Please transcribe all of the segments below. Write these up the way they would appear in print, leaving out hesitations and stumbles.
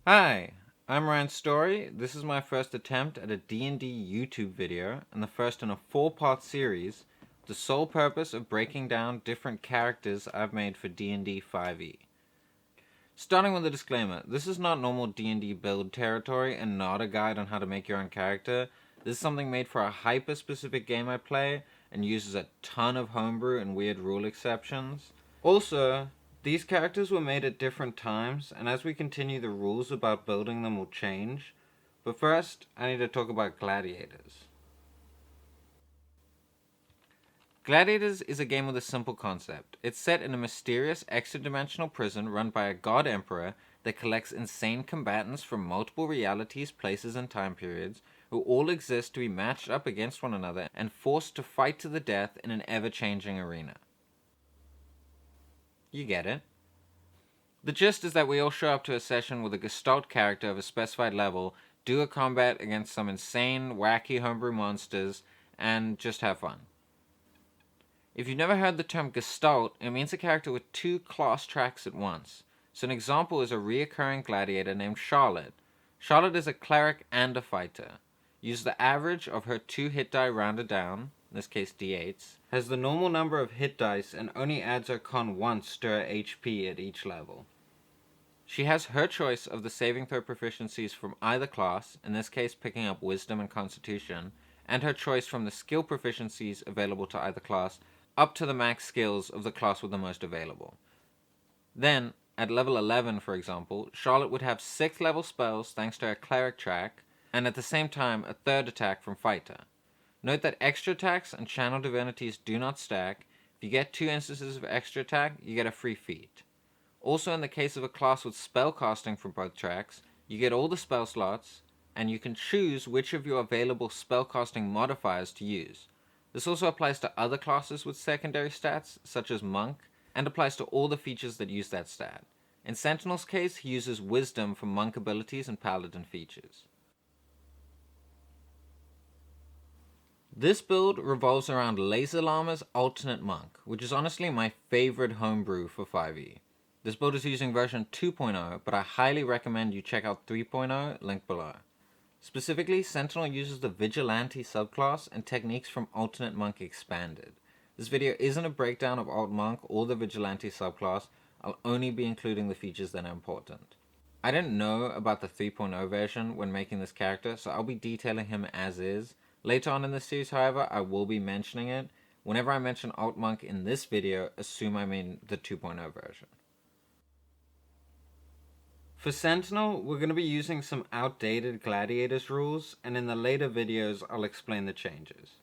Hi, I'm Ryan Story. This is my first attempt at a D&D YouTube video, and the first in a 4-part series, with the sole purpose of breaking down different characters I've made for D&D 5e. Starting with a disclaimer, this is not normal D&D build territory and not a guide on how to make your own character. This is something made for a hyper-specific game I play, and uses a ton of homebrew and weird rule exceptions. Also, these characters were made at different times, and as we continue the rules about building them will change. But first, I need to talk about Gladiators. Gladiators is a game with a simple concept. It's set in a mysterious extra-dimensional prison run by a god emperor that collects insane combatants from multiple realities, places, and time periods, who all exist to be matched up against one another and forced to fight to the death in an ever-changing arena. You get it. The gist is that we all show up to a session with a gestalt character of a specified level, do a combat against some insane, wacky homebrew monsters, and just have fun. If you've never heard the term gestalt, it means a character with 2 class tracks at once. So an example is a reoccurring gladiator named Charlotte. Charlotte is a cleric and a fighter. Uses the average of her 2 hit die rounded down, in this case d8s, has the normal number of hit dice, and only adds her con once to her HP at each level. She has her choice of the saving throw proficiencies from either class, in this case picking up Wisdom and Constitution, and her choice from the skill proficiencies available to either class, up to the max skills of the class with the most available. Then, at level 11 for example, Charlotte would have 6th level spells thanks to her cleric track, and at the same time a 3rd attack from fighter. Note that extra attacks and channel divinities do not stack. If you get 2 instances of extra attack, you get a free feat. Also, in the case of a class with spellcasting from both tracks, you get all the spell slots, and you can choose which of your available spellcasting modifiers to use. This also applies to other classes with secondary stats, such as Monk, and applies to all the features that use that stat. In Sentinel's case, he uses Wisdom for Monk abilities and Paladin features. This build revolves around LASERLLAMA's Alternate Monk, which is honestly my favorite homebrew for 5e. This build is using version 2.0, but I highly recommend you check out 3.0, link below. Specifically, Sentinel uses the Vigilante subclass and techniques from Alternate Monk Expanded. This video isn't a breakdown of Alt Monk or the Vigilante subclass. I'll only be including the features that are important. I didn't know about the 3.0 version when making this character, so I'll be detailing him as is. Later on in the series, however, I will be mentioning it. Whenever I mention Alt Monk in this video, assume I mean the 2.0 version. For Sentinel, we're going to be using some outdated Gladiators rules, and in the later videos I'll explain the changes.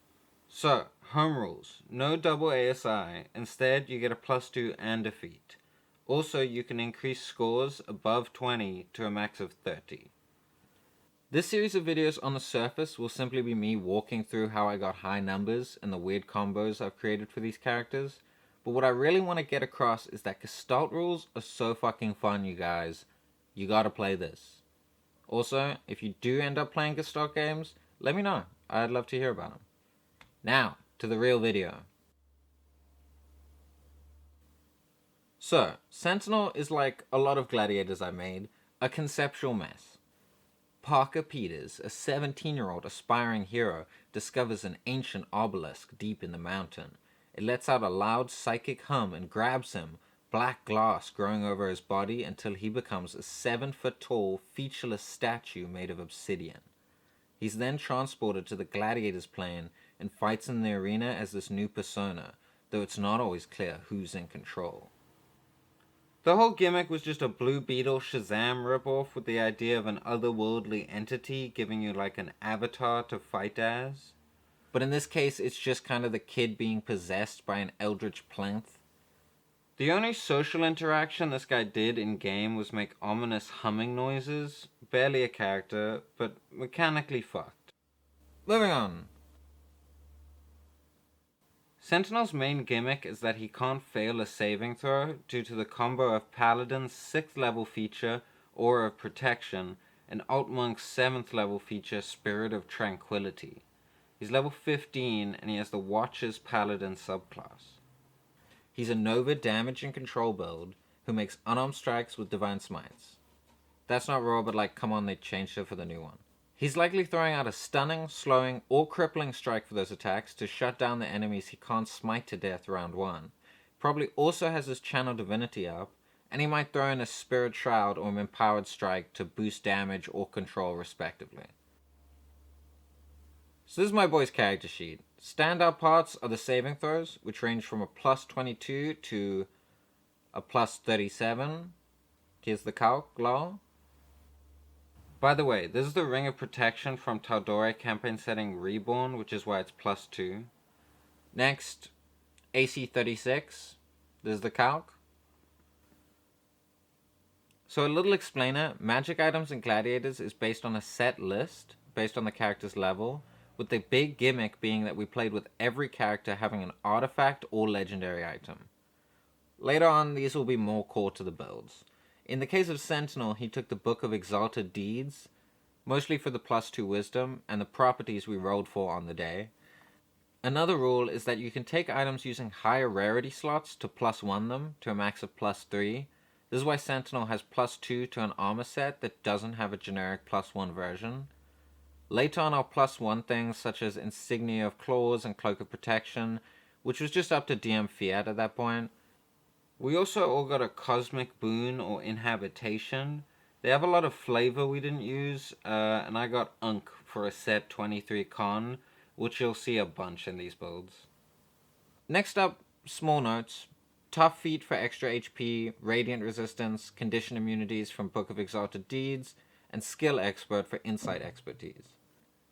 So, home rules. No double ASI, instead you get a +2 and a feat. Also, you can increase scores above 20 to a max of 30. This series of videos on the surface will simply be me walking through how I got high numbers and the weird combos I've created for these characters, but what I really want to get across is that Gestalt rules are so fucking fun, you guys. You gotta play this. Also, if you do end up playing Gestalt games, let me know. I'd love to hear about them. Now, to the real video. So, Sentinel is like a lot of gladiators I made, a conceptual mess. Parker Peters, a 17-year-old aspiring hero, discovers an ancient obelisk deep in the mountain. It lets out a loud psychic hum and grabs him, black glass growing over his body until he becomes a 7-foot-tall, featureless statue made of obsidian. He's then transported to the gladiators plane and fights in the arena as this new persona, though it's not always clear who's in control. The whole gimmick was just a Blue Beetle Shazam ripoff with the idea of an otherworldly entity giving you like an avatar to fight as. But in this case, it's just kind of the kid being possessed by an eldritch plinth. The only social interaction this guy did in-game was make ominous humming noises. Barely a character, but mechanically fucked. Moving on. Sentinel's main gimmick is that he can't fail a saving throw due to the combo of Paladin's 6th level feature, Aura of Protection, and Alt Monk's 7th level feature, Spirit of Tranquility. He's level 15 and he has the Watcher's Paladin subclass. He's a Nova damage and control build who makes unarmed strikes with Divine Smites. That's not raw, but like, come on, they changed it for the new one. He's likely throwing out a stunning, slowing, or crippling strike for those attacks to shut down the enemies he can't smite to death round 1. Probably also has his Channel Divinity up, and he might throw in a Spirit Shroud or an Empowered Strike to boost damage or control respectively. So this is my boy's character sheet. Standout parts are the saving throws, which range from a plus 22 to a plus 37. Here's the calc, lol. By the way, this is the Ring of Protection from Tal'Dorei campaign setting Reborn, which is why it's plus 2. Next, AC 36. This is the calc. So a little explainer, magic items in Gladiators is based on a set list, based on the character's level, with the big gimmick being that we played with every character having an artifact or legendary item. Later on, these will be more core to the builds. In the case of Sentinel, he took the Book of Exalted Deeds, mostly for the plus 2 wisdom, and the properties we rolled for on the day. Another rule is that you can take items using higher rarity slots to plus 1 them to a max of plus 3. This is why Sentinel has plus 2 to an armor set that doesn't have a generic plus 1 version. Later on, I'll plus 1 things such as Insignia of Claws and Cloak of Protection, which was just up to DM Fiat at that point. We also all got a Cosmic Boon or Inhabitation. They have a lot of flavor we didn't use, and I got Unk for a set 23 con, which you'll see a bunch in these builds. Next up, small notes. Tough Feat for extra HP, Radiant Resistance, Condition Immunities from Book of Exalted Deeds, and Skill Expert for Insight Expertise.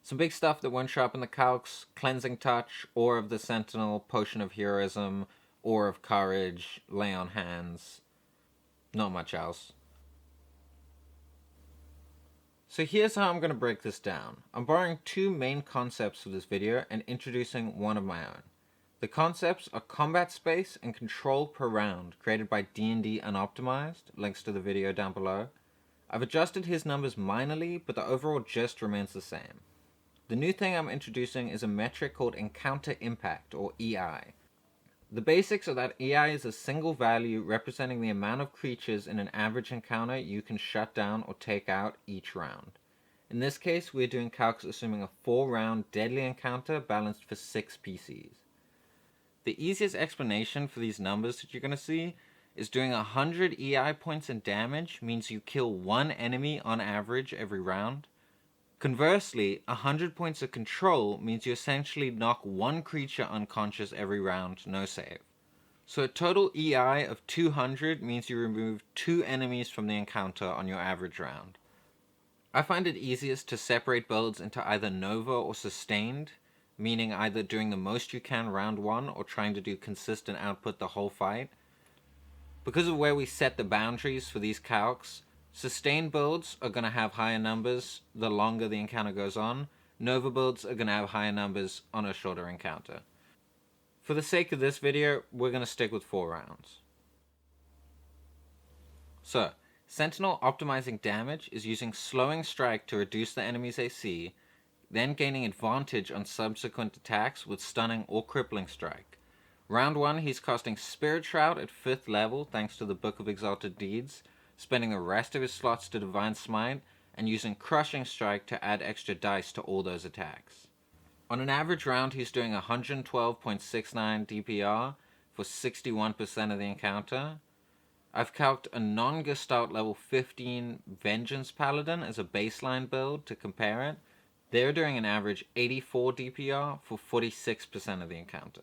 Some big stuff that won't show up in the calcs: Cleansing Touch, Ore of the Sentinel, Potion of Heroism, Ore of Courage, Lay on Hands. Not much else. So here's how I'm going to break this down. I'm borrowing 2 main concepts for this video and introducing one of my own. The concepts are combat space and control per round, created by D&D Unoptimized, links to the video down below. I've adjusted his numbers minorly, but the overall gist remains the same. The new thing I'm introducing is a metric called Encounter Impact, or EI. The basics are that EI is a single value representing the amount of creatures in an average encounter you can shut down or take out each round. In this case, we're doing calcs assuming a 4-round deadly encounter balanced for 6 PCs. The easiest explanation for these numbers that you're going to see is doing 100 EI points in damage means you kill 1 enemy on average every round. Conversely, 100 points of control means you essentially knock 1 creature unconscious every round, no save. So a total EI of 200 means you remove 2 enemies from the encounter on your average round. I find it easiest to separate builds into either Nova or Sustained, meaning either doing the most you can round 1 or trying to do consistent output the whole fight. Because of where we set the boundaries for these calcs, Sustained builds are going to have higher numbers the longer the encounter goes on. Nova builds are going to have higher numbers on a shorter encounter. For the sake of this video, we're going to stick with 4 rounds. So, Sentinel optimizing damage is using Slowing Strike to reduce the enemy's AC, then gaining advantage on subsequent attacks with Stunning or Crippling Strike. Round 1, he's casting Spirit Shroud at 5th level thanks to the Book of Exalted Deeds, spending the rest of his slots to Divine Smite, and using Crushing Strike to add extra dice to all those attacks. On an average round, he's doing 112.69 DPR for 61% of the encounter. I've calced a non-Gestalt level 15 Vengeance Paladin as a baseline build to compare it. They're doing an average 84 DPR for 46% of the encounter.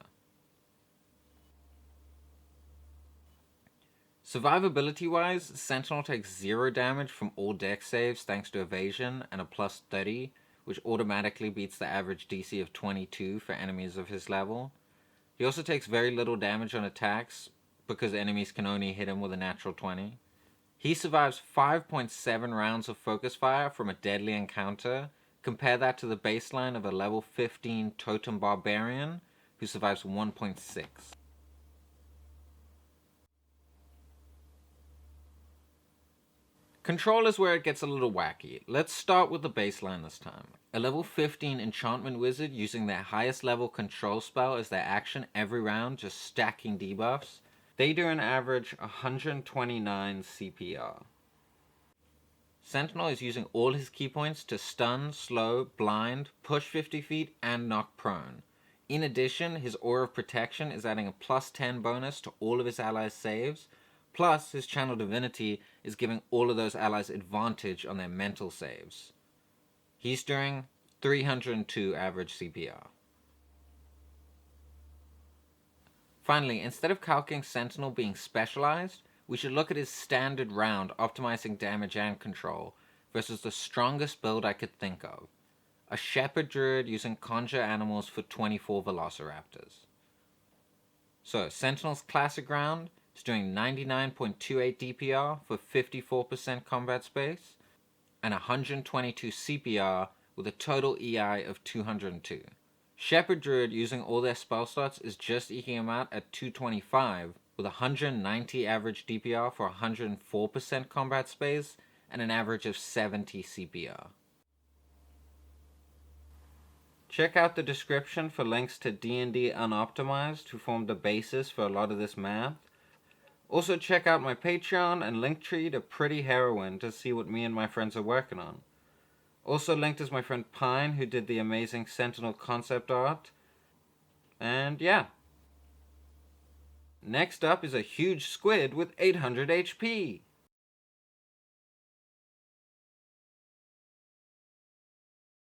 Survivability-wise, Sentinel takes 0 damage from all dex saves thanks to evasion and a plus 30, which automatically beats the average DC of 22 for enemies of his level. He also takes very little damage on attacks, because enemies can only hit him with a natural 20. He survives 5.7 rounds of focus fire from a deadly encounter. Compare that to the baseline of a level 15 Totem Barbarian, who survives 1.6. Control is where it gets a little wacky. Let's start with the baseline this time. A level 15 Enchantment Wizard using their highest level control spell as their action every round, just stacking debuffs. They do an average 129 CPR. Sentinel is using all his key points to stun, slow, blind, push 50 feet, and knock prone. In addition, his Aura of Protection is adding a plus 10 bonus to all of his allies' saves, plus his Channel Divinity is giving all of those allies advantage on their mental saves. He's doing 302 average CPR. Finally, instead of calcing Sentinel being specialized, we should look at his standard round optimizing damage and control versus the strongest build I could think of. A Shepherd Druid using Conjure Animals for 24 Velociraptors. So, Sentinel's classic round is doing 99.28 DPR for 54% combat space, and 122 CPR with a total EI of 202. Shepherd Druid using all their spell slots is just eking him out at 225 with 190 average DPR for 104% combat space and an average of 70 CPR. Check out the description for links to D&D Unoptimized, who formed the basis for a lot of this math. Also check out my Patreon and Linktree to Pretty Heroine to see what me and my friends are working on. Also linked is my friend Pine, who did the amazing Sentinel concept art. And yeah. Next up is a huge squid with 800 HP.